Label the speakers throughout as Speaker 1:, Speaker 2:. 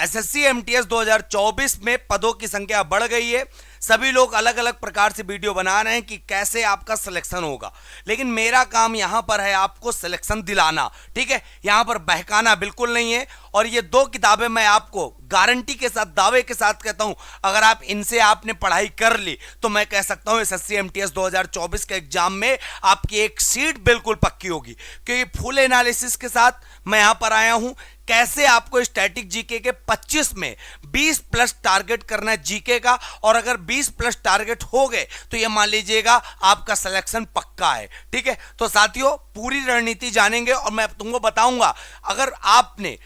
Speaker 1: SSC MTS 2024 में पदों की संख्या बढ़ गई है। सभी लोग अलग अलग प्रकार से वीडियो बना रहे हैं कि कैसे आपका सिलेक्शन होगा, लेकिन मेरा काम यहां पर है आपको सिलेक्शन दिलाना। ठीक है, यहां पर बहकाना बिल्कुल नहीं है। और ये दो किताबें मैं आपको गारंटी के साथ, दावे के साथ कहता हूं, अगर आप इनसे आपने पढ़ाई कर ली तो मैं कह सकता हूं एसएससी एमटीएस 2024 के एग्जाम में आपकी एक सीट बिल्कुल पक्की होगी। क्योंकि फुल एनालिसिस के साथ मैं यहां पर आया हूं कैसे आपको स्टैटिक जीके के 25 में 20 प्लस टारगेट करना है जीके का, और अगर 20 प्लस टारगेट हो गए तो ये मान लीजिएगा आपका सिलेक्शन पक्का है। ठीक है, तो साथियों पूरी रणनीति जानेंगे और मैं तुमको बताऊंगा अगर आपने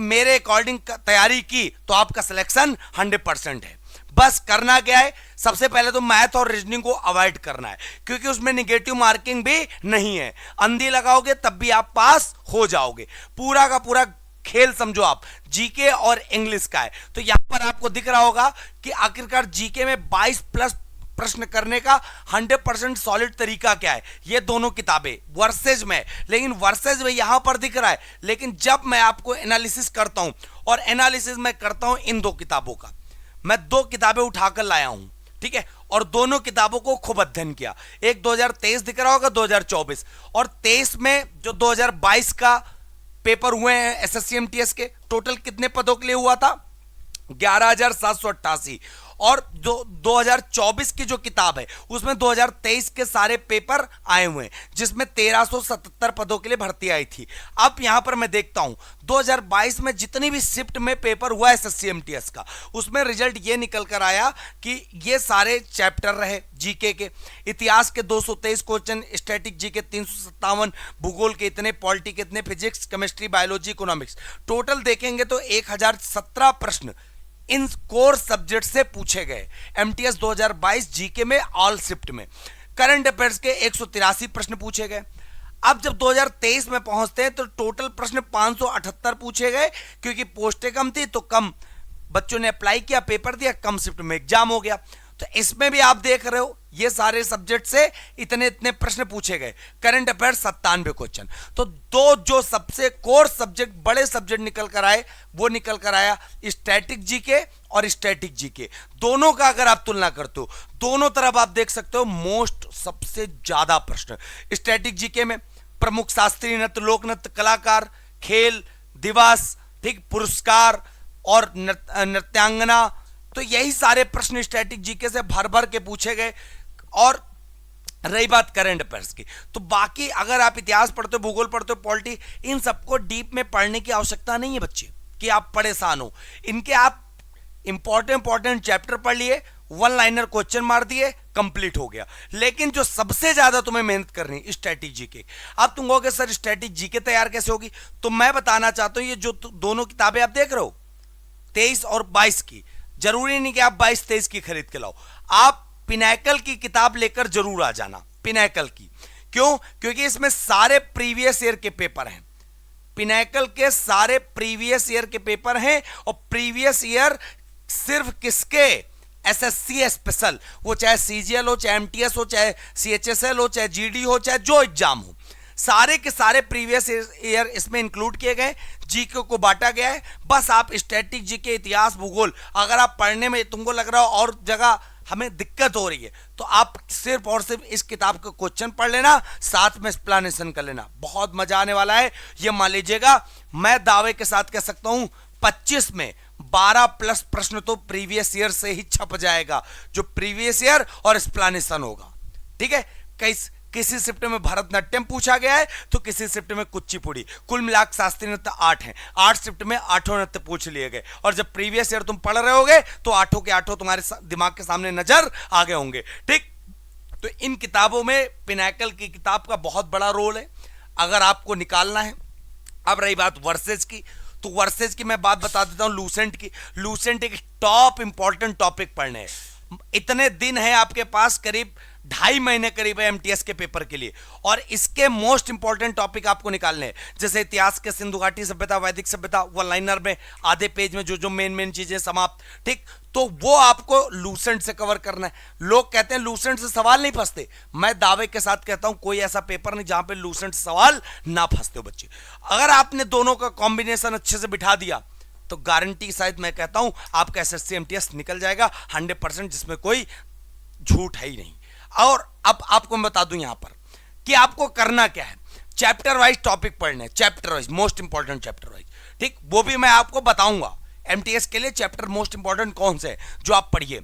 Speaker 1: मेरे अकॉर्डिंग तैयारी की तो आपका सिलेक्शन 100% है। बस करना क्या है, सबसे पहले तो मैथ और रीजनिंग को अवॉइड करना है, क्योंकि उसमें निगेटिव मार्किंग भी नहीं है। अंधी लगाओगे तब भी आप पास हो जाओगे। पूरा का पूरा खेल समझो आप जीके और इंग्लिश का है। तो यहां पर आपको दिख रहा होगा कि आखिरकार जीके में 22 प्लस प्रश्न करने का 100% सॉलिड तरीका क्या है। ये दोनों किताबें वर्सेज में, लेकिन वर्सेज में यहां पर दिख रहा है, लेकिन जब मैं आपको एनालिसिस करता हूं, और एनालिसिस मैं करता हूं इन दो किताबों का, मैं दो किताबें उठाकर लाया हूं। ठीक है, और दोनों किताबों को खूब अध्ययन किया। एक 2023 दिख रहा होगा, 2024, और 23 में जो 2022 का पेपर हुए हैं एसएससी एमटीएस के, टोटल कितने पदों के लिए हुआ था, 11,788। और जो 2024 की जो किताब है उसमें 2023 के सारे पेपर आए हुए हैं, जिसमें 1377 पदों के लिए भर्ती आई थी। अब यहां पर मैं देखता हूं 2022 में जितनी भी शिफ्ट में पेपर हुआ एसएससी एमटीएस का, उसमें रिजल्ट ये निकल कर आया कि ये सारे चैप्टर रहे जीके के। इतिहास के 223 क्वेश्चन, स्टैटिक जीके 357, भूगोल के इतने, पॉलिटी के इतने, physics, chemistry, biology, economics, total देखेंगे तो 1017 प्रश्न इन कोर सब्जेक्ट से पूछे गए एमटीएस 2022 जीके में ऑल शिफ्ट में। करंट अफेयर्स के 183 प्रश्न पूछे गए। अब जब 2023 में पहुंचते हैं तो टोटल प्रश्न 578 पूछे गए, क्योंकि पोस्टें कम थी तो कम बच्चों ने अप्लाई किया, पेपर दिया, कम शिफ्ट में एग्जाम हो गया। तो इसमें भी आप देख रहे हो ये सारे सब्जेक्ट से इतने इतने प्रश्न पूछे गए। Current affairs 97 question. तो दो जो सबसे कोर सब्जेक्ट, बड़े सब्जेक्ट निकल कर आए, वो निकल कर आया स्टैटिक जीके और स्टैटिक जीके। दोनों का अगर आप तुलना करते हो, दोनों तरफ आप देख सकते हो मोस्ट सबसे ज्यादा प्रश्न स्टैटिक जीके में। प्रमुख शास्त्रीय नृत्य, लोक नृत्य, कलाकार, खेल दिवस, ठीक, पुरस्कार और नृत्यांगना, तो यही सारे प्रश्न स्टैटिक जीके से भर भर के पूछे गए। और रही बात करंट अफेयर्स की, तो बाकी अगर आप इतिहास पढ़ते हो, भूगोल पढ़ते हो, पॉलिटी, इन सबको डीप में पढ़ने की आवश्यकता नहीं है बच्चे कि आप परेशान हो। इनके आप इंपॉर्टेंट चैप्टर पढ़ लिए, वन लाइनर क्वेश्चन मार दिए, कंप्लीट हो गया। लेकिन जो सबसे ज्यादा तुम्हें मेहनत करनी है स्टैटिक जीके। अब तुम कहोगे सर स्टैटिक जीके तैयार कैसे होगी, तो मैं बताना चाहता हूं ये जो दोनों किताबें आप देख रहे हो 23 और 22 की, जरूरी नहीं कि आप 22-23 की खरीद के लाओ, आप पिनैकल की किताब लेकर जरूर आ जाना। पिनैकल की क्यों, क्योंकि इसमें सारे प्रीवियस ईयर के पेपर हैं। पिनैकल के सारे प्रीवियस ईयर के पेपर हैं, और प्रीवियस ईयर सिर्फ किसके, एसएससी स्पेशल, वो चाहे सीजीएल हो, चाहे एमटीएस हो, चाहे सीएचएसएल हो, चाहे जीडी हो, चाहे जो एग्जाम हो, सारे के सारे प्रीवियस ईयर इसमें इंक्लूड किए गए, जीके को बांटा गया है। बस आप स्टैटिक जीके, इतिहास, भूगोल अगर आप पढ़ने में तुमको लग रहा हो और जगह हमें दिक्कत हो रही है, तो आप सिर्फ और सिर्फ इस किताब का क्वेश्चन पढ़ लेना, साथ में एक्सप्लेनेशन कर लेना, बहुत मजा आने वाला है। ये मान लीजिएगा, मैं दावे के साथ कह सकता हूं 25 में 12 प्लस प्रश्न तो प्रीवियस ईयर से ही छप जाएगा, जो प्रीवियस ईयर और एक्सप्लेनेशन होगा। ठीक है, किसी शिफ्ट में भरतनाट्यम पूछा गया है, तो किसी शिफ्ट में कुचिपुड़ी, कुल मिलाकर शास्त्रीय नृत्य 8 हैं। 8 शिफ्ट में 8 नृत्य पूछ लिए गए, और जब प्रीवियस ईयर तुम पढ़ रहे होगे तो 8 के 8 तुम्हारे दिमाग के सामने नजर आ गए होंगे। ठीक, तो इन किताबों में पिनैकल की किताब का बहुत बड़ा रोल है अगर आपको निकालना है। अब रही बात वर्सेज की, तो वर्सेज की मैं बात बता देता हूं लूसेंट की। लूसेंट एक टॉप इंपॉर्टेंट टॉपिक पढ़ने है। इतने दिन है आपके पास, करीब 2.5 महीने करीब है एमटीएस के पेपर के लिए, और इसके मोस्ट इंपॉर्टेंट टॉपिक आपको निकालने हैं, जैसे इतिहास के सिंधु घाटी सभ्यता, वैदिक सभ्यता, वन लाइनर में आधे पेज में जो जो मेन चीजें समाप्त, ठीक, तो वो आपको लूसेंट से कवर करना है। लोग कहते हैं लूसेंट से सवाल नहीं फंसते, मैं दावे के साथ कहता हूं कोई ऐसा पेपर नहीं जहां पे लूसेंट से सवाल ना फंसते हो बच्चे। अगर आपने दोनों का कॉम्बिनेशन अच्छे से बिठा दिया तो गारंटी के साथ मैं कहता हूं आपका एसएससी एमटीएस निकल जाएगा 100%, जिसमें कोई झूठ है ही नहीं। और अब आपको मैं बता दूं यहां पर कि आपको करना क्या है, चैप्टर वाइज टॉपिक पढ़ने, chapter wise, most important chapter wise, ठीक, वो भी मैं आपको बताऊंगा एमटीएस के लिए चैप्टर मोस्ट इंपॉर्टेंट कौन से जो आप पढ़िए।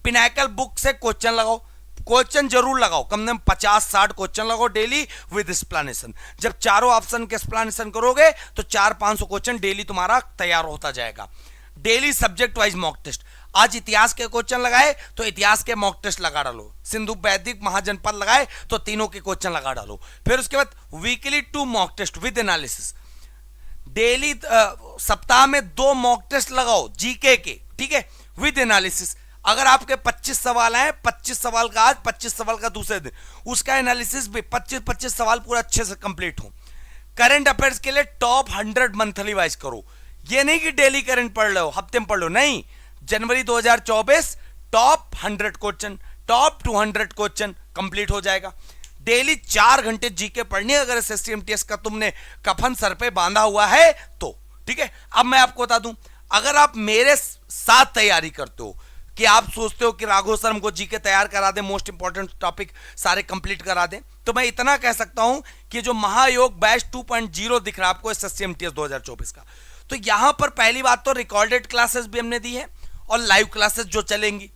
Speaker 1: पिनाकल बुक से क्वेश्चन लगाओ, क्वेश्चन जरूर लगाओ, कम से कम 50-60 क्वेश्चन लगाओ डेली विद एक्सप्लेनेशन। जब चारों ऑप्शन के एक्सप्लेनेशन करोगे तो 400-500 क्वेश्चन डेली तुम्हारा तैयार होता जाएगा। Daily subject wise mock test, आज इतिहास के क्वेश्चन लगाए तो इतिहास के मॉक टेस्ट लगा डालो, सिंधु वैदिक महाजनपद लगाए तो तीनों के क्वेश्चन लगा डालो। फिर उसके बाद weekly 2 mock test with analysis, daily सप्ताह में 2 मॉक टेस्ट लगाओ जीके के, ठीक है, विद एनालिसिस। अगर आपके 25 सवाल हैं, 25 सवाल का आज, 25 सवाल का दूसरे दिन, उसका एनालिसिस भी 25-25 सवाल पूरा अच्छे से कंप्लीट हो। करंट अफेयर्स के लिए टॉप 100 मंथली वाइज करो, ये नहीं कि डेली करंट पढ़ लो, हफ्ते में पढ़ लो, नहीं। जनवरी 2024 top 100 question, top 200 question complete हो जाएगा। डेली 4 घंटे जीके पढ़नी है अगर एसएससी एमटीएस का तुमने कफन सर पे बांधा हुआ है तो, ठीक है। अब मैं आपको बता दूं, अगर आप मेरे साथ तैयारी करते हो कि आप सोचते हो कि राघव सर हमको जीके तैयार करा दें, मोस्ट इंपॉर्टेंट टॉपिक सारे कंप्लीट करा दें, तो मैं इतना कह सकता हूं कि जो महायोग बैच 2.0 दिख रहा है आपको एसएससी एमटीएस 2024 का, तो यहां पर पहली बात तो रिकॉर्डेड क्लासेस भी हमने दी है और लाइव क्लासेस जो चलेंगी।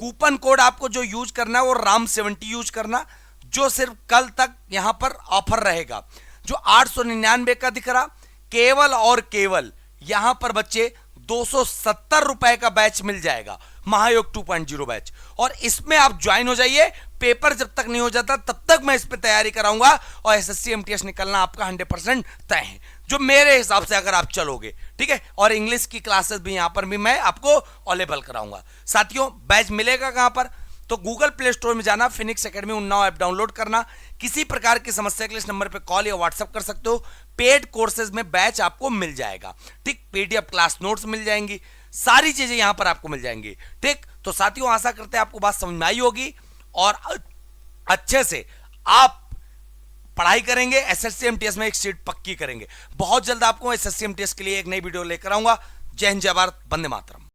Speaker 1: कूपन कोड आपको जो यूज करना है वो RAM70 यूज करना, जो सिर्फ कल तक यहां पर ऑफर रहेगा। जो 899 का दिख रहा, केवल और केवल यहां पर बच्चे 270 रुपए का बैच मिल जाएगा, महायोग 2.0 बैच, और इसमें आप ज्वाइन हो जाइए। पेपर जब तक नहीं हो जाता तब तक मैं इस पे तैयारी कराऊंगा और एसएससी एमटीएस निकलना आपका 100% तय है, जो मेरे हिसाब से अगर आप चलोगे, ठीक है। और इंग्लिश की क्लासेस भी यहां पर भी मैं आपको अवेलेबल कराऊंगा। साथियों, बैच मिलेगा कहां पर, तो गूगल प्ले स्टोर में जाना, Phoenix academy Unnao app download करना। किसी प्रकार की समस्या के लिए इस नंबर पे कॉल या व्हाट्सएप कर सकते हो। पेड कोर्सेज में बैच आपको मिल जाएगा, ठीक, पीडीएफ क्लास नोट्स मिल जाएंगी, सारी चीजें यहां पर आपको मिल जाएंगी, ठीक। तो साथियों, आशा करते हैं आपको बात समझ में आई होगी और अच्छे से आप पढ़ाई करेंगे, एसएससी एमटीएस में एक सीट पक्की करेंगे। बहुत जल्द आपको एसएससी एमटीएस के लिए एक नई वीडियो लेकर आऊंगा। जय हिंद, जय भारत, वंदे मातरम।